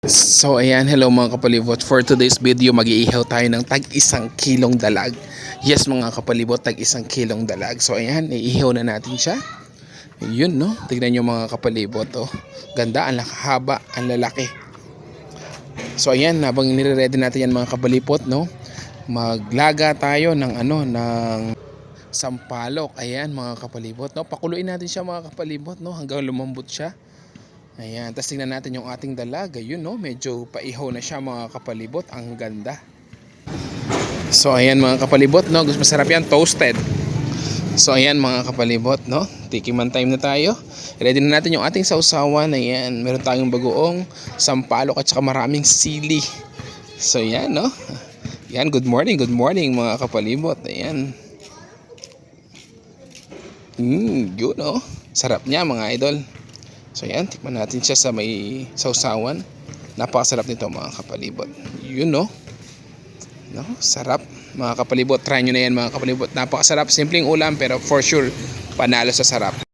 So ayan, hello mga kapalibot. For today's video, mag-iihaw tayo ng tag 1 kilong dalag. Yes mga kapalibot, tag 1 kilong dalag. So ayan, iihaw na natin siya. Yun no, tignan nyo mga kapalibot oh. Ganda, ang haba, ang lalaki. So ayan, habang nire-ready natin yan mga kapalibot no, maglaga tayo ng ng sampalok. Ayan mga kapalibot no, pakuluin natin siya mga kapalibot no, hanggang lumambot siya. Ayan, tapos tingnan natin yung ating dalaga. Yun no, medyo paihaw na siya mga kapalibot. Ang ganda. So ayan mga kapalibot no, gusto masarap yan, toasted. So ayan mga kapalibot no, tikiman time na tayo. Ready na natin yung ating sausawan. Ayan, meron tayong bagoong sampalok at saka maraming sili. So ayan no. Yan, good morning mga kapalibot. Ayan. Yun no. Sarap niya mga idol. So yan, tikman natin siya sa may sausawan. Napakasarap nito mga kapalibot. Yun no. No, sarap mga kapalibot. Try nyo na yan mga kapalibot. Napakasarap, simpleng ulam pero for sure panalo sa sarap.